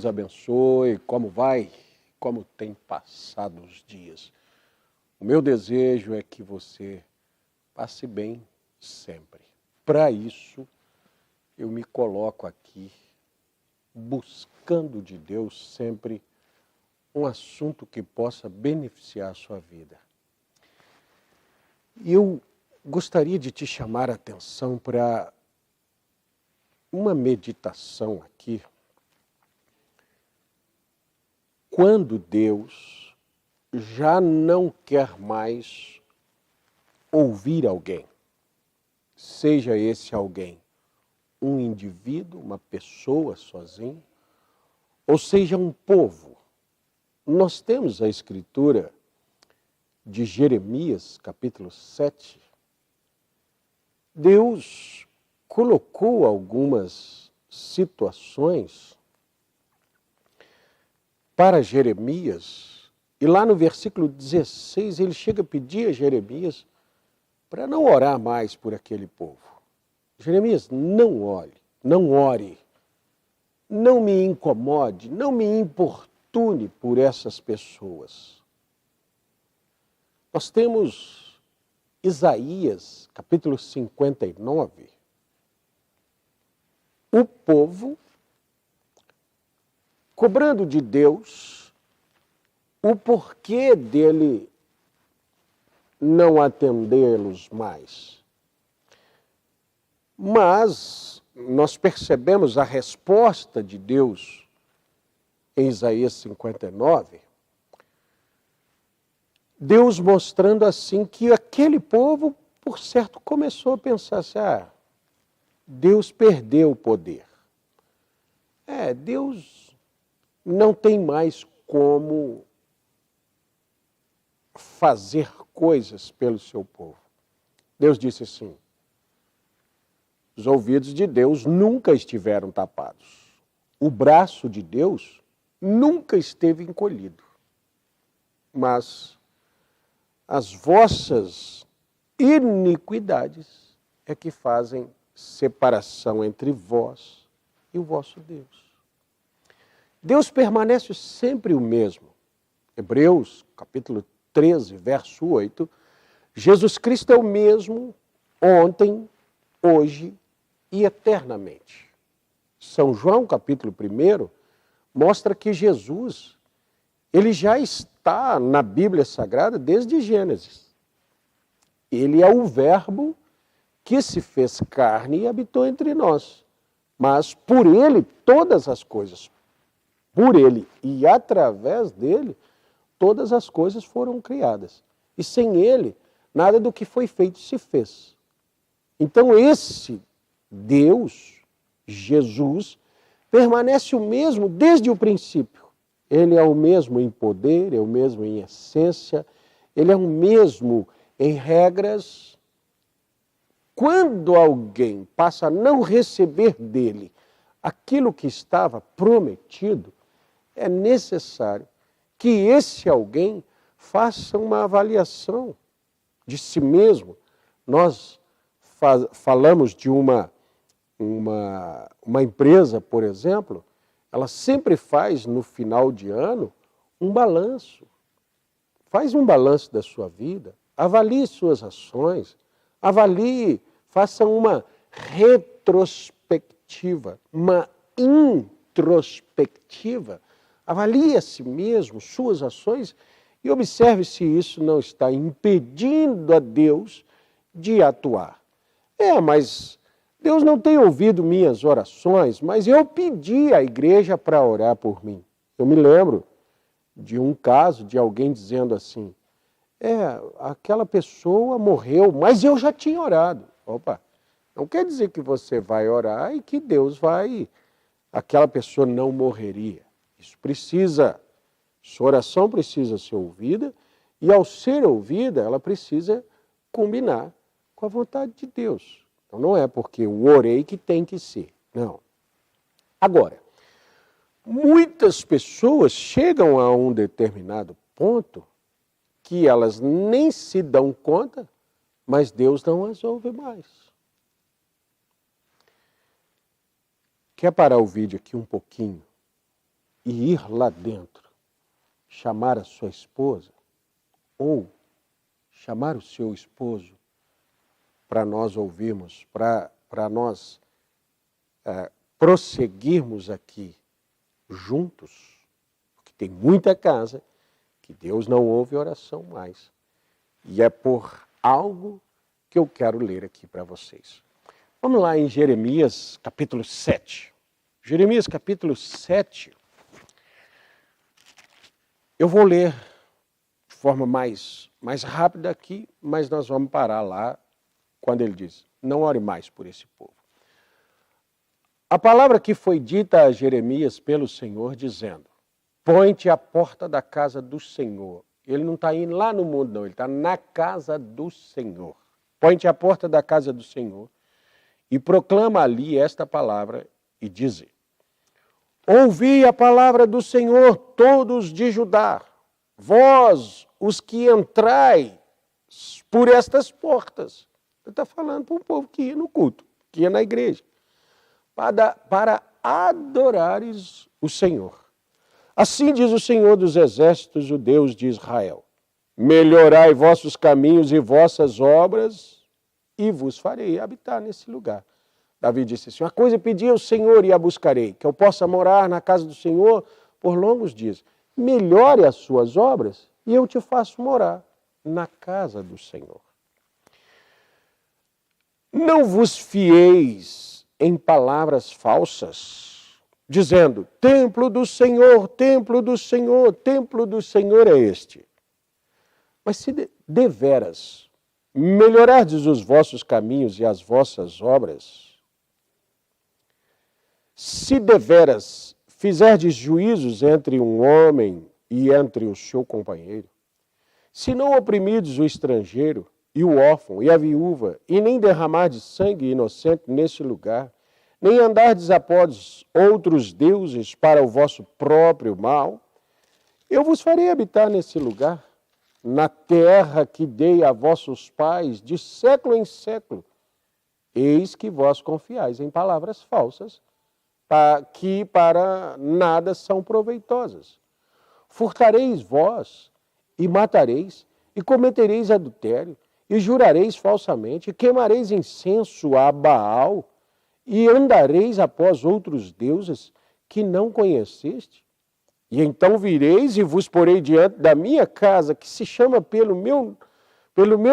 Deus abençoe. Como vai? Como tem passado os dias? O meu desejo é que você passe bem sempre. Para isso, eu me coloco aqui buscando de Deus sempre um assunto que possa beneficiar a sua vida. E eu gostaria de te chamar a atenção para uma meditação aqui. Quando Deus já não quer mais ouvir alguém, seja esse alguém um indivíduo, uma pessoa sozinho, ou seja um povo. Nós temos a escritura de Jeremias, capítulo 7. Deus colocou algumas situações para Jeremias, e lá no versículo 16 ele chega a pedir a Jeremias para não orar mais por aquele povo. Jeremias, não ore, não me incomode, não me importune por essas pessoas. Nós temos Isaías, capítulo 59, o povo cobrando de Deus o porquê dele não atendê-los mais. Mas nós percebemos a resposta de Deus em Isaías 59, Deus mostrando assim que aquele povo, por certo, começou a pensar assim, Deus perdeu o poder. Deus não tem mais como fazer coisas pelo seu povo. Deus disse assim, os ouvidos de Deus nunca estiveram tapados. O braço de Deus nunca esteve encolhido. Mas as vossas iniquidades é que fazem separação entre vós e o vosso Deus. Deus permanece sempre o mesmo. Hebreus, capítulo 13, verso 8, Jesus Cristo é o mesmo ontem, hoje e eternamente. São João, capítulo 1, mostra que Jesus, ele já está na Bíblia Sagrada desde Gênesis. Ele é o verbo que se fez carne e habitou entre nós. Mas por ele, todas as coisas, por ele e através dele, todas as coisas foram criadas. E sem ele, nada do que foi feito se fez. Então esse Deus, Jesus, permanece o mesmo desde o princípio. Ele é o mesmo em poder, é o mesmo em essência, ele é o mesmo em regras. Quando alguém passa a não receber dele aquilo que estava prometido, é necessário que esse alguém faça uma avaliação de si mesmo. Nós falamos de uma empresa, por exemplo, ela sempre faz no final de ano um balanço. Faz um balanço da sua vida, avalie suas ações, faça uma retrospectiva, uma introspectiva. Avalie a si mesmo, suas ações, e observe se isso não está impedindo a Deus de atuar. Mas Deus não tem ouvido minhas orações, mas eu pedi à igreja para orar por mim. Eu me lembro de um caso de alguém dizendo assim, aquela pessoa morreu, mas eu já tinha orado. Opa, não quer dizer que você vai orar e que Deus aquela pessoa não morreria. Sua oração precisa ser ouvida, e ao ser ouvida, ela precisa combinar com a vontade de Deus. Então não é porque eu orei que tem que ser, não. Agora, muitas pessoas chegam a um determinado ponto que elas nem se dão conta, mas Deus não as ouve mais. Quer parar o vídeo aqui um pouquinho e ir lá dentro, chamar a sua esposa ou chamar o seu esposo para nós ouvirmos, para nós prosseguirmos aqui juntos, porque tem muita casa que Deus não ouve oração mais. E é por algo que eu quero ler aqui para vocês. Vamos lá em Jeremias capítulo 7. Jeremias capítulo 7. Eu vou ler de forma mais rápida aqui, mas nós vamos parar lá quando ele diz, não ore mais por esse povo. A palavra que foi dita a Jeremias pelo Senhor, dizendo, põe-te à porta da casa do Senhor. Ele não está indo lá no mundo, não, ele está na casa do Senhor. Põe-te à porta da casa do Senhor e proclama ali esta palavra e dize, ouvi a palavra do Senhor, todos de Judá, vós, os que entrai por estas portas. Ele está falando para um povo que ia no culto, que ia na igreja, para adorares o Senhor. Assim diz o Senhor dos Exércitos, o Deus de Israel, melhorai vossos caminhos e vossas obras, e vos farei habitar nesse lugar. Davi disse assim, uma coisa pedi ao Senhor e a buscarei, que eu possa morar na casa do Senhor por longos dias. Melhore as suas obras e eu te faço morar na casa do Senhor. Não vos fieis em palavras falsas, dizendo, templo do Senhor, templo do Senhor, templo do Senhor é este. Mas se deveras melhorardes os vossos caminhos e as vossas obras, se deveras fizerdes juízos entre um homem e entre o seu companheiro, se não oprimirdes o estrangeiro e o órfão e a viúva, e nem derramardes sangue inocente neste lugar, nem andardes após outros deuses para o vosso próprio mal, eu vos farei habitar nesse lugar, na terra que dei a vossos pais de século em século. Eis que vós confiais em palavras falsas, que para nada são proveitosas. Furtareis vós, e matareis, e cometereis adultério, e jurareis falsamente, e queimareis incenso a Baal, e andareis após outros deuses que não conheceste. E então vireis e vos porei diante da minha casa, que se chama pelo meu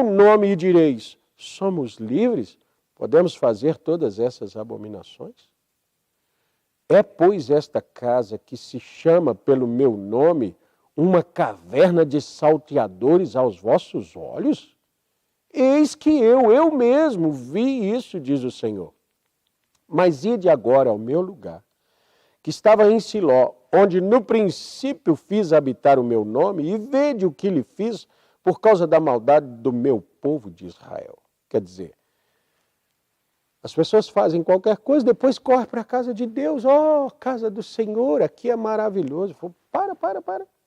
nome, e direis, somos livres, podemos fazer todas essas abominações? É, pois, esta casa que se chama pelo meu nome uma caverna de salteadores aos vossos olhos? Eis que eu mesmo vi isso, diz o Senhor. Mas ide agora ao meu lugar, que estava em Siló, onde no princípio fiz habitar o meu nome, e vede o que lhe fiz por causa da maldade do meu povo de Israel. Quer dizer, as pessoas fazem qualquer coisa, depois correm para a casa de Deus. Oh, casa do Senhor, aqui é maravilhoso. Falo, para.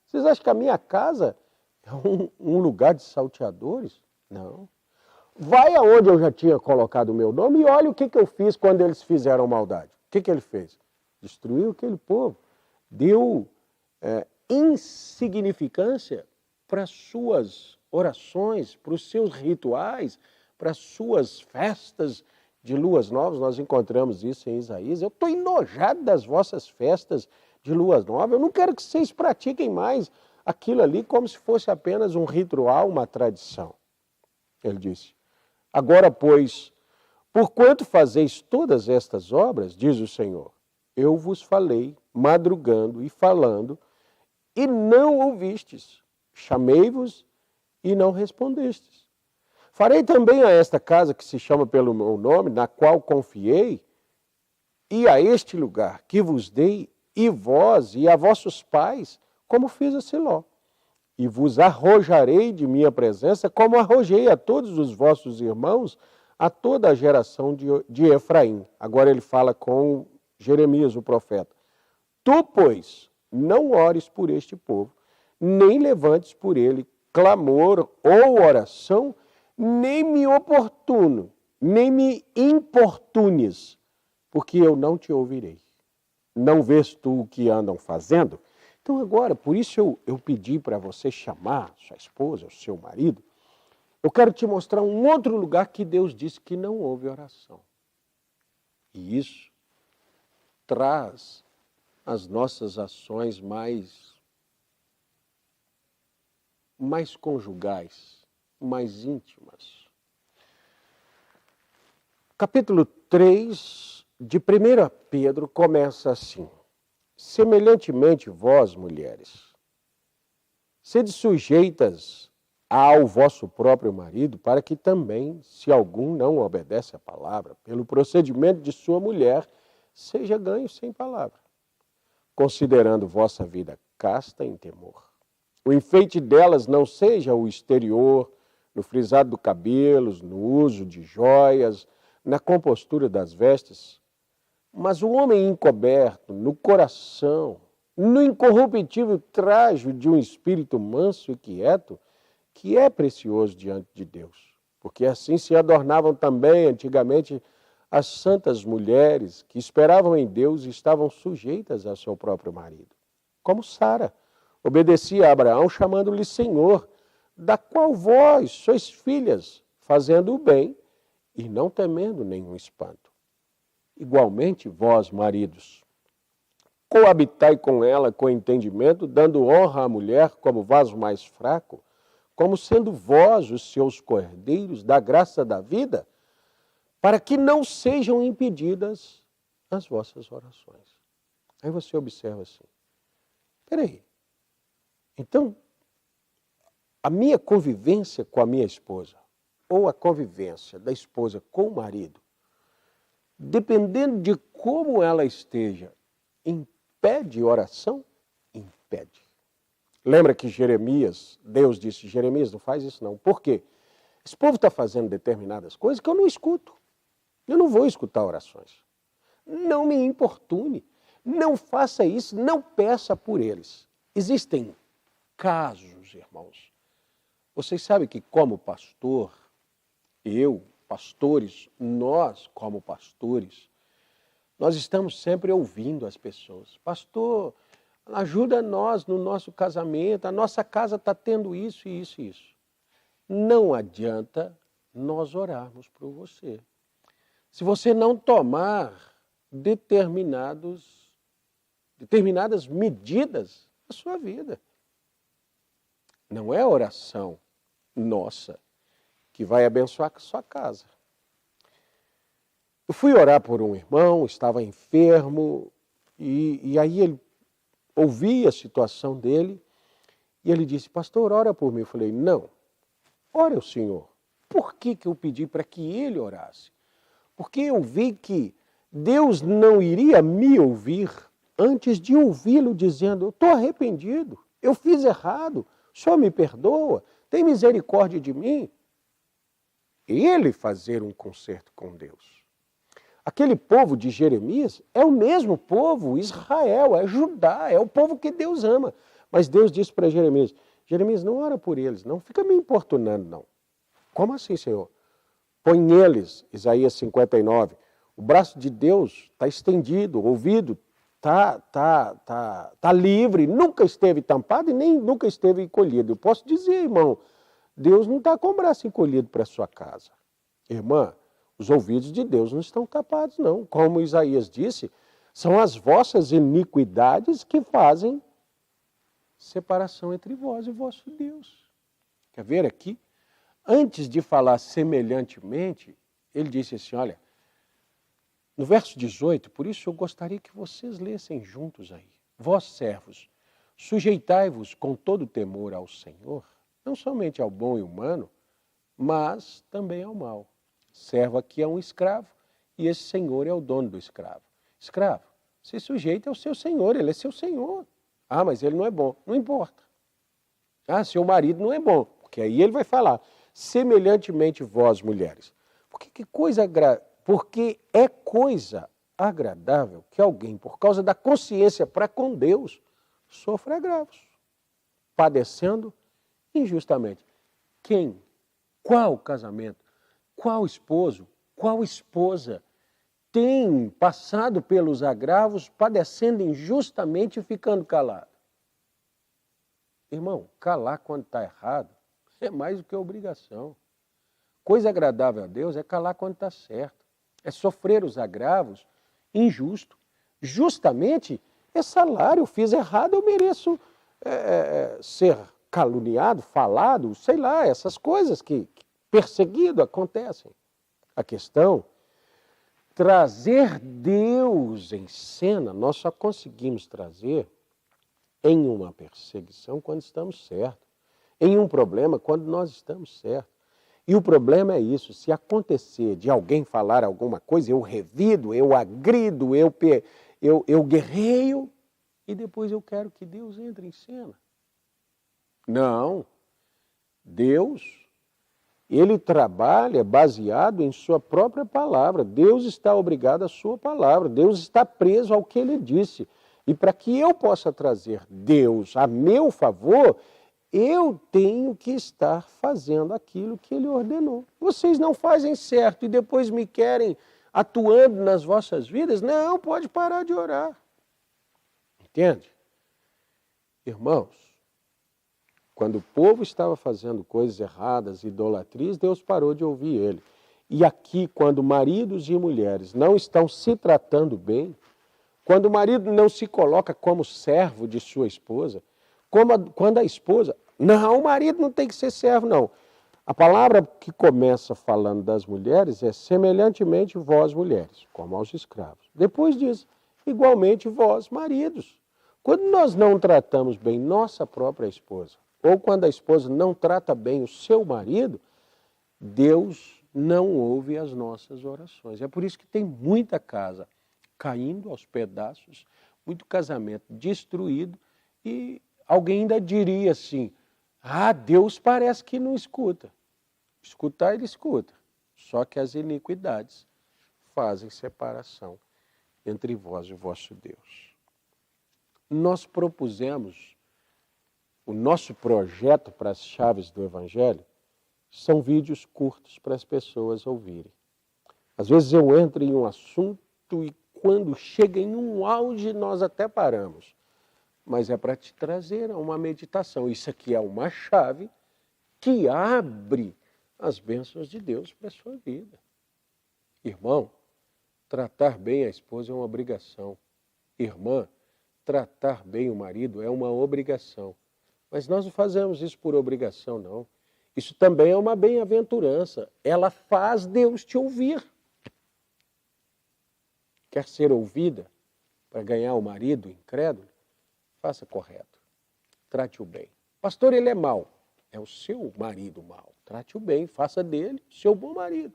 Vocês acham que a minha casa é um lugar de salteadores? Não. Vai aonde eu já tinha colocado o meu nome e olha o que eu fiz quando eles fizeram maldade. O que ele fez? Destruiu aquele povo. Deu insignificância para as suas orações, para os seus rituais, para as suas festas de luas novas. Nós encontramos isso em Isaías. Eu estou enojado das vossas festas de luas novas. Eu não quero que vocês pratiquem mais aquilo ali como se fosse apenas um ritual, uma tradição. Ele disse, agora, pois, porquanto fazeis todas estas obras, diz o Senhor, eu vos falei, madrugando e falando, e não ouvistes. Chamei-vos e não respondestes. Farei também a esta casa que se chama pelo meu nome, na qual confiei, e a este lugar que vos dei, e vós e a vossos pais, como fiz a Siló. E vos arrojarei de minha presença, como arrojei a todos os vossos irmãos, a toda a geração de Efraim. Agora ele fala com Jeremias, o profeta. Tu, pois, não ores por este povo, nem levantes por ele clamor ou oração, nem me importunes, porque eu não te ouvirei. Não vês tu o que andam fazendo? Então agora, por isso eu pedi para você chamar sua esposa, o seu marido. Eu quero te mostrar um outro lugar que Deus disse que não houve oração. E isso traz as nossas ações mais conjugais, mais íntimas. Capítulo 3 de 1 Pedro começa assim: semelhantemente vós, mulheres, sede sujeitas ao vosso próprio marido, para que também, se algum não obedece à palavra, pelo procedimento de sua mulher, seja ganho sem palavra, considerando vossa vida casta em temor. O enfeite delas não seja o exterior, no frisado do cabelo, no uso de joias, na compostura das vestes, mas o homem encoberto no coração, no incorruptível trajo de um espírito manso e quieto, que é precioso diante de Deus. Porque assim se adornavam também antigamente as santas mulheres que esperavam em Deus e estavam sujeitas ao seu próprio marido. Como Sara obedecia a Abraão, chamando-lhe Senhor, da qual vós sois filhas, fazendo o bem e não temendo nenhum espanto. Igualmente, vós, maridos, coabitai com ela com entendimento, dando honra à mulher como vaso mais fraco, como sendo vós os seus cordeiros da graça da vida, para que não sejam impedidas as vossas orações. Aí você observa assim, peraí, então, a minha convivência com a minha esposa, ou a convivência da esposa com o marido, dependendo de como ela esteja, impede oração? Impede. Lembra que Jeremias, Deus disse, Jeremias, não faz isso não. Por quê? Esse povo está fazendo determinadas coisas que eu não escuto. Eu não vou escutar orações. Não me importune. Não faça isso, não peça por eles. Existem casos, irmãos. Vocês sabem que como pastor, pastores, nós como pastores, nós estamos sempre ouvindo as pessoas. Pastor, ajuda nós no nosso casamento, a nossa casa está tendo isso e isso e isso. Não adianta nós orarmos por você. Se você não tomar determinadas medidas na sua vida. Não é a oração nossa que vai abençoar a sua casa. Eu fui orar por um irmão, estava enfermo, e aí ele ouvi a situação dele, e ele disse, pastor, ora por mim. Eu falei, não, ore o Senhor. Por que eu pedi para que ele orasse? Porque eu vi que Deus não iria me ouvir antes de ouvi-lo dizendo, eu estou arrependido, eu fiz errado, o Senhor me perdoa, tem misericórdia de mim. Ele fazer um concerto com Deus. Aquele povo de Jeremias é o mesmo povo, Israel, é Judá, é o povo que Deus ama. Mas Deus disse para Jeremias, Jeremias, não ora por eles, não fica me importunando, não. Como assim, Senhor? Põe neles, Isaías 59, o braço de Deus está estendido, o ouvido está livre, nunca esteve tampado e nem nunca esteve encolhido. Eu posso dizer, irmão, Deus não está com o braço encolhido para a sua casa. Irmã, os ouvidos de Deus não estão tapados, não. Como Isaías disse, são as vossas iniquidades que fazem separação entre vós e vosso Deus. Quer ver aqui? Antes de falar semelhantemente, ele disse assim, olha, no verso 18, por isso eu gostaria que vocês lessem juntos aí. Vós, servos, sujeitai-vos com todo temor ao Senhor, não somente ao bom e humano, mas também ao mau. Servo aqui é um escravo e esse senhor é o dono do escravo. Escravo, se sujeita ao seu senhor, ele é seu senhor. Ah, mas ele não é bom. Não importa. Ah, seu marido não é bom, porque aí ele vai falar, semelhantemente vós, mulheres. Porque é coisa agradável que alguém, por causa da consciência para com Deus, sofra agravos, padecendo injustamente. Quem? Qual casamento? Qual esposo? Qual esposa tem passado pelos agravos, padecendo injustamente e ficando calado. Irmão, calar quando está errado é mais do que obrigação. Coisa agradável a Deus é calar quando está certo. É sofrer os agravos injusto. Justamente é salário. Eu fiz errado, eu mereço ser caluniado, falado, sei lá, essas coisas que perseguido acontecem. A questão, trazer Deus em cena, nós só conseguimos trazer em uma perseguição quando estamos certos, em um problema quando nós estamos certos. E o problema é isso, se acontecer de alguém falar alguma coisa, eu revido, eu agrido, eu guerreio, e depois eu quero que Deus entre em cena. Não, Deus, Ele trabalha baseado em sua própria palavra. Deus está obrigado à sua palavra, Deus está preso ao que Ele disse. E para que eu possa trazer Deus a meu favor, eu tenho que estar fazendo aquilo que Ele ordenou. Vocês não fazem certo e depois me querem atuando nas vossas vidas? Não, pode parar de orar. Entende? Irmãos, quando o povo estava fazendo coisas erradas, idolatrias, Deus parou de ouvir ele. E aqui, quando maridos e mulheres não estão se tratando bem, quando o marido não se coloca como servo de sua esposa, quando a esposa... Não, o marido não tem que ser servo, não. A palavra que começa falando das mulheres é semelhantemente vós, mulheres, como aos escravos. Depois diz, igualmente vós, maridos. Quando nós não tratamos bem nossa própria esposa, ou quando a esposa não trata bem o seu marido, Deus não ouve as nossas orações. É por isso que tem muita casa caindo aos pedaços, muito casamento destruído, e alguém ainda diria assim, Deus parece que não escuta. Escutar ele escuta, só que as iniquidades fazem separação entre vós e o vosso Deus. Nós propusemos, o nosso projeto para as chaves do Evangelho são vídeos curtos para as pessoas ouvirem. Às vezes eu entro em um assunto e quando chega em um auge nós até paramos. Mas é para te trazer uma meditação. Isso aqui é uma chave que abre as bênçãos de Deus para a sua vida. Irmão, tratar bem a esposa é uma obrigação. Irmã, tratar bem o marido é uma obrigação. Mas nós não fazemos isso por obrigação, não. Isso também é uma bem-aventurança. Ela faz Deus te ouvir. Quer ser ouvida para ganhar o marido incrédulo? Faça correto. Trate-o bem. Pastor, ele é mau. É o seu marido mau. Trate-o bem, faça dele o seu bom marido.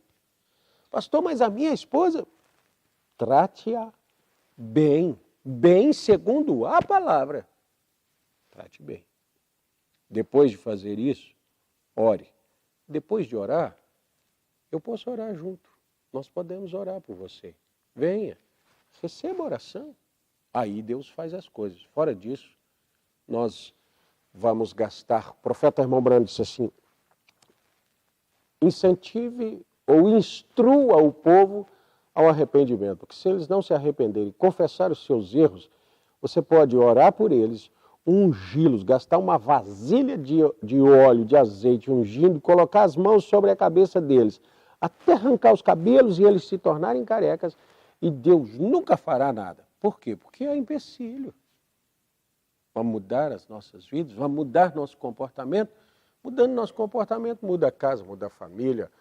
Pastor, mas a minha esposa, trate-a bem. Bem segundo a palavra. Trate bem. Depois de fazer isso, ore. Depois de orar, eu posso orar junto. Nós podemos orar por você. Venha, receba a oração. Aí Deus faz as coisas. Fora disso, nós vamos gastar. O profeta Irmão Brando disse assim, incentive ou instrua o povo ao arrependimento. Porque se eles não se arrependerem, confessar os seus erros, você pode orar por eles, ungí-los, gastar uma vasilha de óleo, de azeite, ungindo, colocar as mãos sobre a cabeça deles, até arrancar os cabelos e eles se tornarem carecas, e Deus nunca fará nada. Por quê? Porque é empecilho. Vamos mudar as nossas vidas, vamos mudar nosso comportamento. Mudando nosso comportamento, muda a casa, muda a família,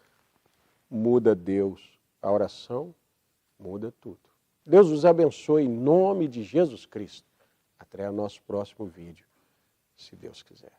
muda Deus. A oração muda tudo. Deus os abençoe em nome de Jesus Cristo. Até o nosso próximo vídeo, se Deus quiser.